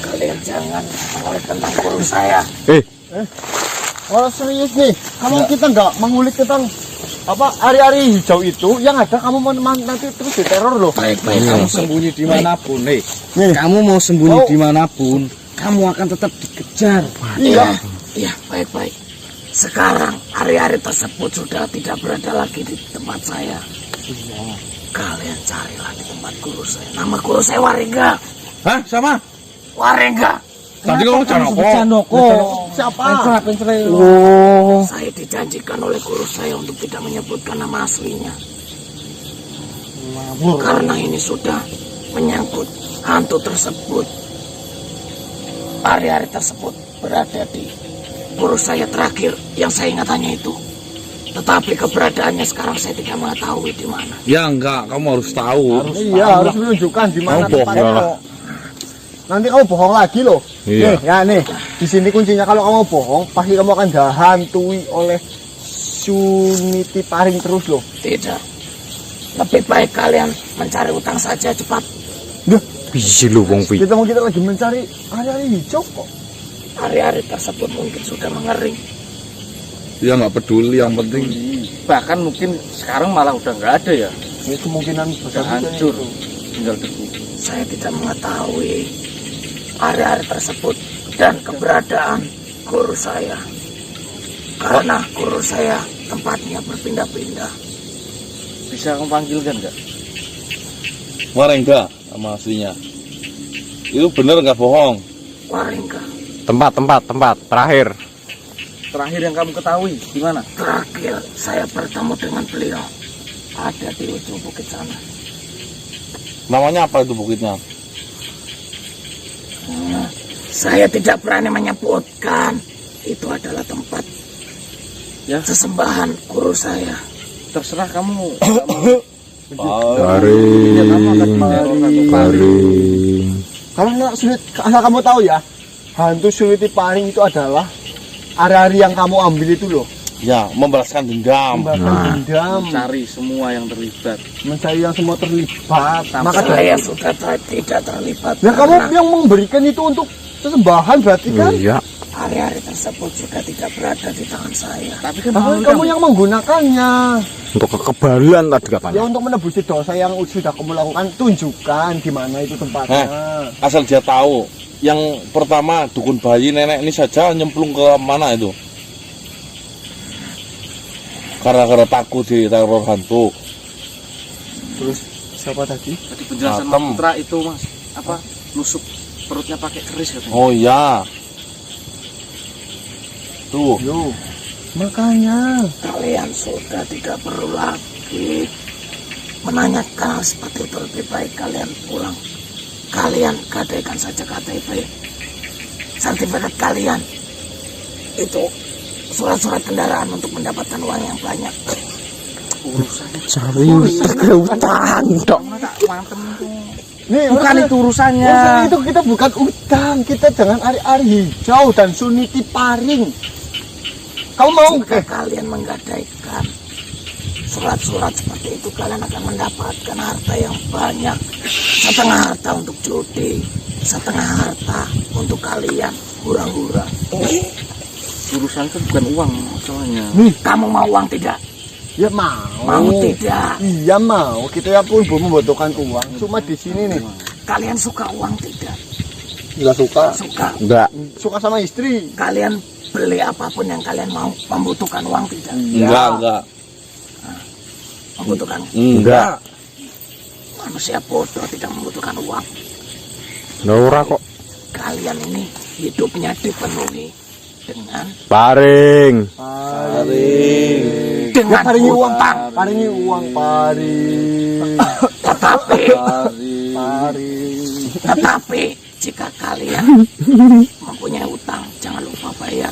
S4: Kalian jangan mengulik tentang guru saya.
S1: Oh serius nih, kalau kita nggak mengulik tentang apa hari-hari hijau itu, yang ada kamu nanti terus diteror loh.
S4: Baik-baik
S6: Kamu
S4: kamu
S6: sembunyi dimanapun,
S1: Nih.
S6: Kamu mau sembunyi
S1: Oh.
S6: dimanapun, kamu akan tetap dikejar.
S4: Iya, baik-baik. Sekarang hari-hari tersebut sudah tidak berada lagi di tempat saya. Kalian carilah di tempat guru saya. Nama guru saya Waringga.
S3: Hah? Sama?
S4: Waringga.
S3: Tadi kamu Janoko.
S6: Janoko.
S1: Siapa?
S2: Oh,
S4: Saya dijanjikan oleh guru saya untuk tidak menyebutkan nama aslinya. Karena ini sudah menyangkut hantu tersebut. Hari-hari tersebut berada di guru saya terakhir yang saya ingat hanya itu. Tetapi keberadaannya sekarang saya tidak mengetahui di mana.
S3: Ya enggak, kamu harus tahu.
S1: Iya, harus menunjukkan di mana
S3: Kamu
S1: tempatnya.
S3: bohong.
S1: Nanti kamu bohong lagi loh.
S2: Iya.
S1: Nih, ya nih, di sini kuncinya kalau kamu bohong, pasti kamu akan dihantui oleh Suniti Paring terus loh.
S4: Tidak. Lebih baik kalian mencari utang saja cepat.
S2: piye lu wong piye?
S1: Kita lagi mencari hari-hari hijau kok.
S4: Hari-hari tersebut mungkin sudah mengering.
S3: Dia nggak peduli, yang penting
S6: Bahkan mungkin sekarang malah udah nggak ada ya.
S1: Ini kemungkinan
S6: Udah
S1: besar juga
S6: hancur.
S1: itu.
S6: Tinggal debu.
S4: Saya tidak mengetahui hari-hari tersebut dan keberadaan guru saya. Karena guru saya tempatnya berpindah-pindah.
S6: Bisa kamu panggilkan nggak?
S3: Waringga sama aslinya. Itu bener nggak bohong?
S4: Waringga.
S2: Tempat terakhir.
S6: Terakhir yang kamu ketahui di mana?
S4: Terakhir saya bertemu dengan beliau ada di ujung bukit sana.
S3: Namanya apa itu bukitnya?
S4: Saya tidak berani menyebutkan. Itu adalah tempat
S6: Ya.
S4: sesembahan guru saya.
S6: Terserah kamu.
S2: Paring.
S1: Kalau asal kamu tahu ya, hantu Suniti Paring itu adalah hari-hari yang kamu ambil itu loh.
S3: Ya, membalaskan dendam.
S1: Membakar dendam,
S6: Cari semua yang terlibat.
S1: mencari yang semua terlibat. Maka
S4: Saya sudah tidak terlibat.
S1: nah kamu
S4: karena
S1: yang memberikan itu untuk sesembahan berarti kan?
S2: Iya.
S4: hari-hari tersebut sudah tidak berada di tangan saya.
S6: Tapi kan
S1: Tapi kamu yang menggunakannya.
S2: Untuk kekebalan tadi katanya.
S1: Ya untuk menebusi dosa yang sudah kamu lakukan, tunjukkan di mana itu tempatnya.
S3: Asal dia tahu. Yang pertama dukun bayi nenek ini saja nyemplung ke mana itu? Karena takut di teror hantu.
S1: Terus siapa tadi?
S6: Tadi penjelasan
S3: Atem.
S6: Mas Putra itu mas apa nusuk perutnya pakai keris katanya.
S3: Oh iya. itu.
S1: Yo, makanya
S4: Kalian sudah tidak perlu lagi menanyakan hal seperti itu. Lebih baik kalian pulang. Kalian gadaikan saja KTP, sertifikat kalian. Itu surat-surat kendaraan untuk mendapatkan uang yang banyak.
S2: Cari utang dok.
S1: nih
S6: Bukan itu urusannya.
S1: urusan itu kita bukan utang, kita jangan ari-ari hijau dan Suniti Paring. Kamu mau
S4: Jika kalian menggadaikan surat-surat seperti itu, kalian akan mendapatkan harta yang banyak. Setengah harta untuk judi, setengah harta untuk kalian hura-hura.
S6: Urusan itu bukan uang masalahnya.
S4: Kamu mau uang tidak?
S1: Ya mau.
S4: Mau tidak?
S1: Iya mau. Kita ya pun belum membutuhkan uang. Cuma di sini nih.
S4: Kalian suka uang tidak?
S1: Nggak suka.
S4: Suka.
S2: Enggak.
S1: Suka sama istri.
S4: Kalian beli apapun yang kalian mau. Membutuhkan uang tidak?
S3: Enggak.
S4: Membutuhkan.
S2: Enggak.
S4: Manusia bodoh tidak membutuhkan uang.
S2: Nora kok.
S4: Kalian ini hidupnya dipenuhi dengan
S2: Paring.
S4: dengan
S1: Paringi uang.
S4: hutang.
S1: Paringi uang. Paring.
S4: Tetapi jika kalian mempunyai utang, jangan lupa bayar.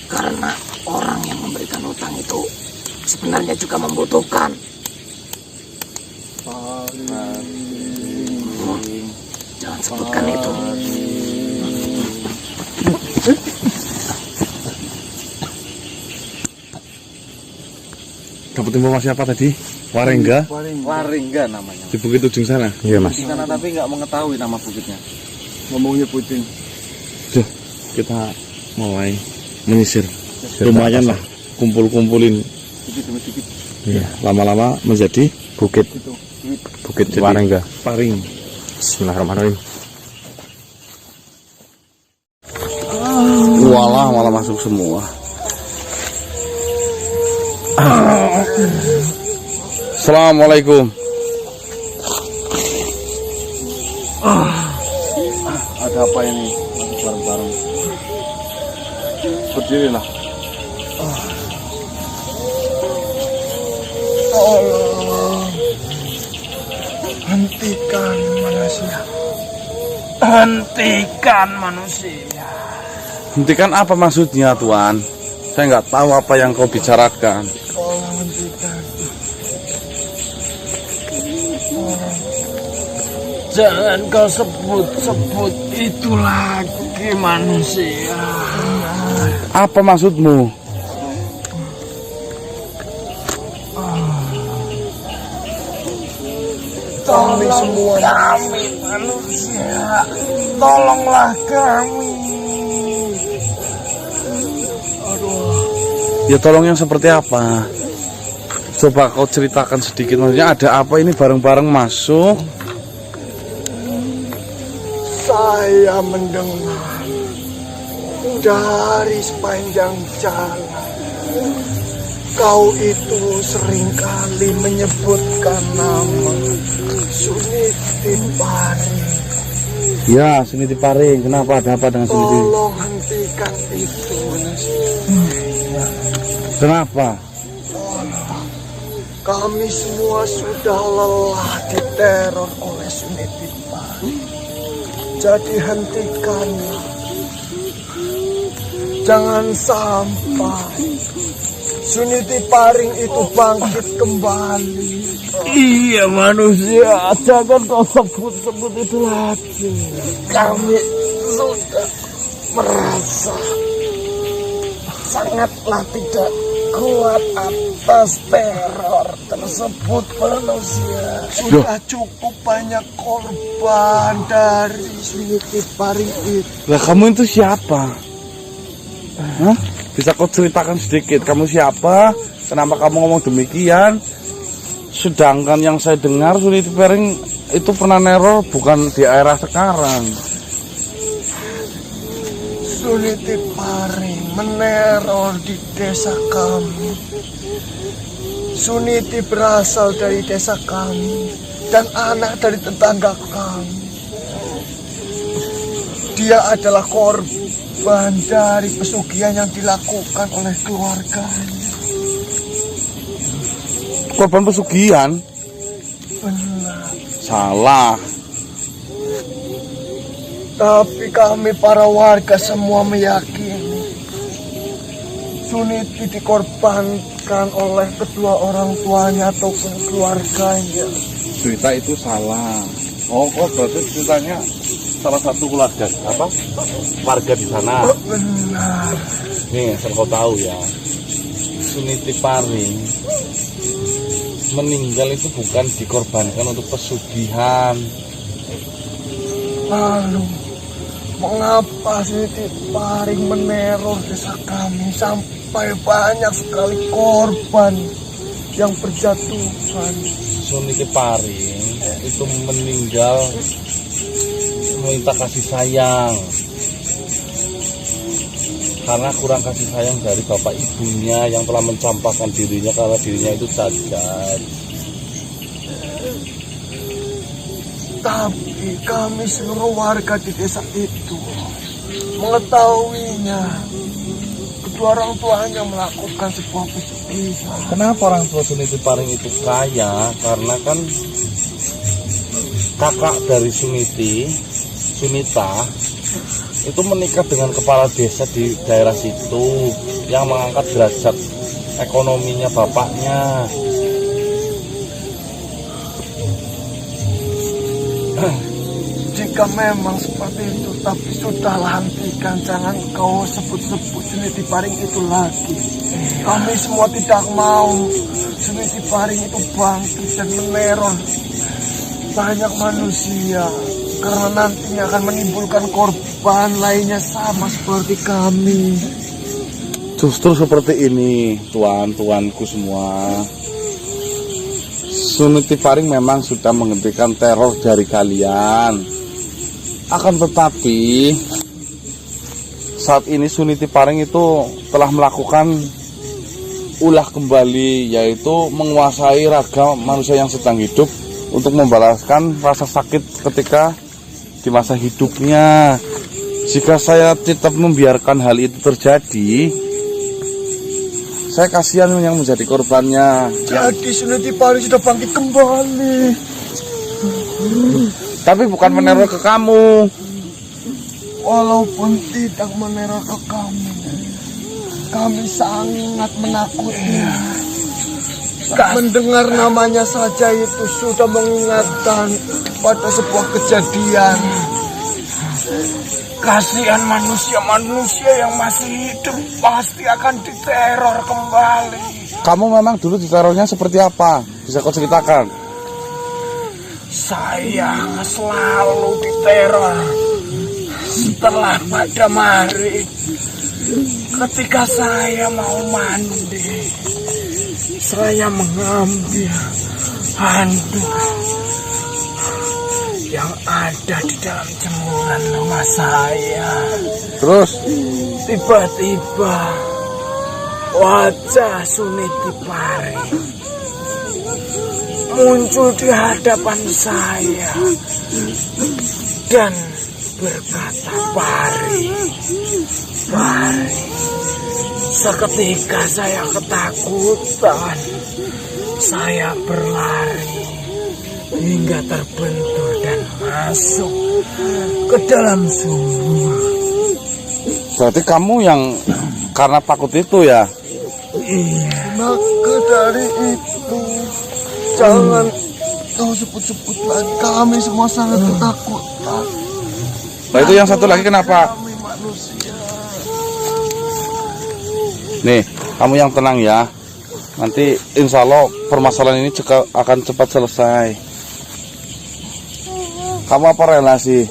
S4: Karena orang yang memberikan utang itu sebenarnya juga membutuhkan. Jangan sebutkan itu.
S3: Dapat informasi apa tadi? Warengga
S6: Waringga namanya.
S3: di Bukit Ujung sana.
S2: Iya mas.
S6: Di sana tapi nggak mengetahui nama bukitnya.
S1: Ngomongnya Putin.
S3: Duh, kita mulai menyisir. Lumayan lah, kumpulin.
S6: Sedikit demi sedikit.
S2: Iya.
S3: Lama-lama menjadi
S2: Bukit. Bukit
S3: Jadi-
S2: Warengga.
S3: paring.
S2: Bismillahirrahmanirrahim.
S3: Walah, malah masuk semua. Assalamualaikum.
S1: Ada apa ini? Bareng-bareng.
S3: Berdirilah.
S5: Tolong hentikan manusia. Hentikan manusia.
S3: Hentikan apa maksudnya, Tuan? Saya nggak tahu apa yang kau bicarakan.
S5: Tolong hentikan. Jangan kau sebut-sebut itu lagi manusia.
S3: Apa maksudmu?
S5: Kami semua kami manusia. Tolonglah kami.
S3: Ya tolong yang seperti apa? Coba kau ceritakan sedikit. Maksudnya ada apa ini bareng-bareng masuk?
S5: Saya mendengar dari sepanjang jalan kau itu seringkali menyebutkan nama Suniti Paring.
S3: Ya, sini diparing. Kenapa? Ada apa dengan sini?
S5: Tolong hentikan itu.
S3: Kenapa?
S5: Kami semua sudah lelah diteror oleh Suniti Paring. Jadi hentikanlah. Jangan sampai Suniti Paring itu bangkit kembali. Iya manusia, jangan kau sebut-sebut itu lagi. Kami sudah merasa sangatlah tidak kuat atas teror tersebut manusia. Sudah cukup banyak korban dari Suniti Paring itu.
S3: Lah kamu itu siapa? Hah? Bisa kau ceritakan sedikit? Kamu siapa? Kenapa kamu ngomong demikian? Sedangkan yang saya dengar Suniti Paring itu pernah neror bukan di era sekarang.
S5: Suniti Paring meneror di desa kami. Suniti berasal dari desa kami dan anak dari tetangga kami. Dia adalah korban
S1: korban dari pesugihan yang dilakukan oleh keluarganya.
S3: Korban pesugihan?
S1: Benar.
S3: Salah.
S1: Tapi kami para warga semua meyakini Suniti dikorbankan oleh kedua orang tuanya ataupun keluarganya.
S3: Cerita itu salah. Oh, kok berarti ceritanya salah satu keluarga apa? Warga di sana.
S1: Benar.
S3: Nih, asal kau tahu ya. Suniti Paring meninggal itu bukan dikorbankan untuk pesugihan.
S1: Lalu, mengapa Suniti Paring meneror desa kami sampai banyak sekali korban yang berjatuhan?
S3: Suniti Paring itu meninggal meminta kasih sayang karena kurang kasih sayang dari bapak ibunya yang telah mencampakkan dirinya karena dirinya itu cacat.
S1: Tapi kami seluruh warga di desa itu mengetahuinya. Kedua orang tuanya melakukan sebuah pesugihan.
S3: Kenapa orang tua Suniti Paring itu kaya? Karena kan kakak dari Sunita itu menikah dengan kepala desa di daerah situ yang mengangkat derajat ekonominya bapaknya.
S1: Jika memang seperti itu, tapi sudahlah, hentikan, jangan kau sebut-sebut Suniti Paring itu lagi. Kami semua tidak mau Suniti Paring itu bangkit dan meneror banyak manusia, karena nantinya akan menimbulkan korban lainnya sama seperti kami.
S3: Justru seperti ini, tuan-tuanku semua. Suniti Paring memang sudah menghentikan teror dari kalian. Akan tetapi, saat ini Suniti Paring itu telah melakukan ulah kembali, yaitu menguasai raga manusia yang sedang hidup untuk membalaskan rasa sakit ketika di masa hidupnya. Jika saya tetap membiarkan hal itu terjadi, saya kasihan yang menjadi korbannya.
S1: Jadi Suniti Paring sudah bangkit kembali.
S3: Tapi bukan meneror ke kamu.
S1: Walaupun tidak meneror ke kami sangat menakutnya. Mendengar namanya saja itu sudah mengingatkan pada sebuah kejadian. Kasihan manusia-manusia yang masih hidup pasti akan diteror kembali.
S3: Kamu memang dulu diterornya seperti apa? Bisa kau ceritakan?
S1: Saya selalu diteror setelah pada mari. Ketika saya mau mandi, saya mengambil handuk yang ada di dalam jemuran rumah saya.
S3: Terus?
S1: Tiba-tiba wajah Suniti Paring muncul di hadapan saya dan berkata, Paring. Seketika saya ketakutan. Saya berlari hingga terbentur dan masuk ke dalam sumur.
S3: Berarti kamu yang karena takut itu ya?
S1: Iya. Maka dari itu, jangan kau sebut-sebut lagi. Kami semua sangat ketakutan.
S3: Nah itu yang satu lagi kenapa?
S1: Kami manusia.
S3: Nih, kamu yang tenang ya. Nanti insya Allah permasalahan ini juga akan cepat selesai. Kamu apa relasi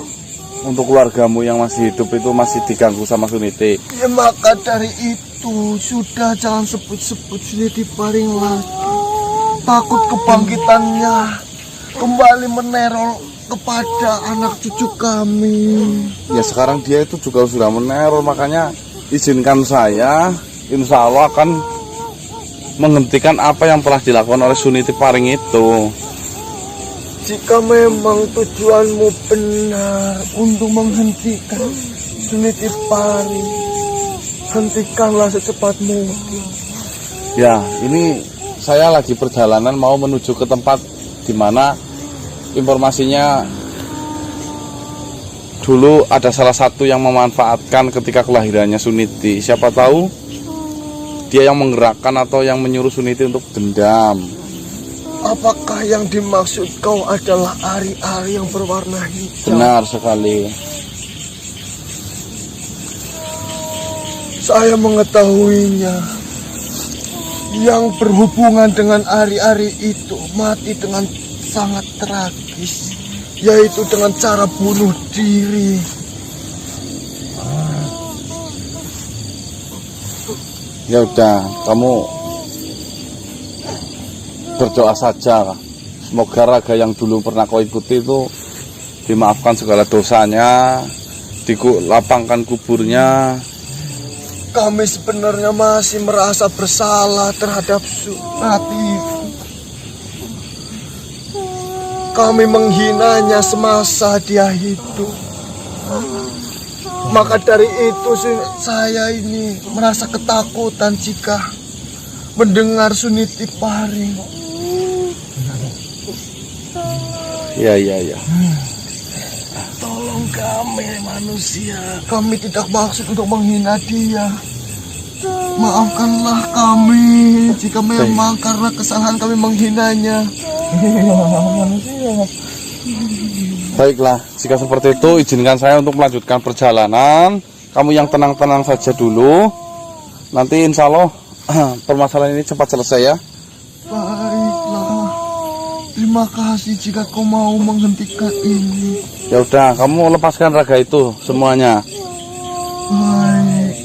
S3: untuk keluargamu yang masih hidup itu masih diganggu sama Suniti?
S1: Ya maka dari itu, sudah jangan sebut-sebut Suniti Paring lagi. Takut kebangkitannya kembali meneror kepada anak cucu kami.
S3: Ya sekarang dia itu juga sudah meneror, makanya izinkan saya insya Allah akan menghentikan apa yang telah dilakukan oleh Suniti Paring itu.
S1: Jika memang tujuanmu benar untuk menghentikan, Suniti Paring, hentikanlah secepat mungkin.
S3: Ya, ini saya lagi perjalanan mau menuju ke tempat di mana informasinya dulu ada salah satu yang memanfaatkan ketika kelahirannya Suniti. Siapa tahu dia yang menggerakkan atau yang menyuruh Suniti untuk dendam.
S1: Apakah yang dimaksud kau adalah ari-ari yang berwarna hijau?
S3: Benar sekali.
S1: Saya mengetahuinya. Yang berhubungan dengan ari-ari itu mati dengan sangat tragis, yaitu dengan cara bunuh diri.
S3: Ya udah, kamu berdoa saja. Semoga raga yang dulu pernah kau ikuti itu dimaafkan segala dosanya, dilapangkan kuburnya.
S1: Kami sebenarnya masih merasa bersalah terhadap Sunati. Kami menghinanya semasa dia hidup. Maka dari itu saya ini merasa ketakutan jika mendengar Suniti Paring.
S3: Ya.
S1: Tolong kami manusia. Kami tidak maksud untuk menghina dia. Maafkanlah kami jika memang karena kesalahan kami menghinanya.
S3: Baiklah, jika seperti itu izinkan saya untuk melanjutkan perjalanan. Kamu yang tenang-tenang saja dulu. Nanti insya Allah permasalahan ini cepat selesai ya.
S1: Baiklah. Terima kasih jika kau mau menghentikan ini.
S3: Ya udah, kamu lepaskan raga itu semuanya.
S1: Baik.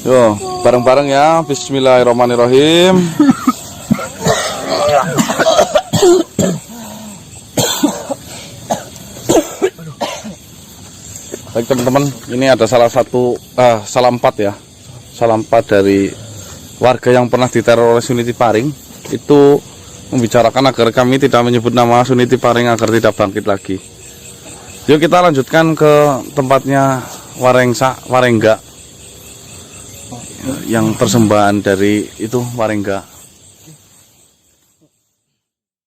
S3: Yo, bareng-bareng ya. Bismillahirrahmanirrahim. Baik teman-teman, ini ada salah 4 ya. Salah 4 dari warga yang pernah diteror oleh Suniti Paring. Itu membicarakan agar kami tidak menyebut nama Suniti Paring agar tidak bangkit lagi. Yuk kita lanjutkan ke tempatnya Warengga yang persembahan dari itu Warengga.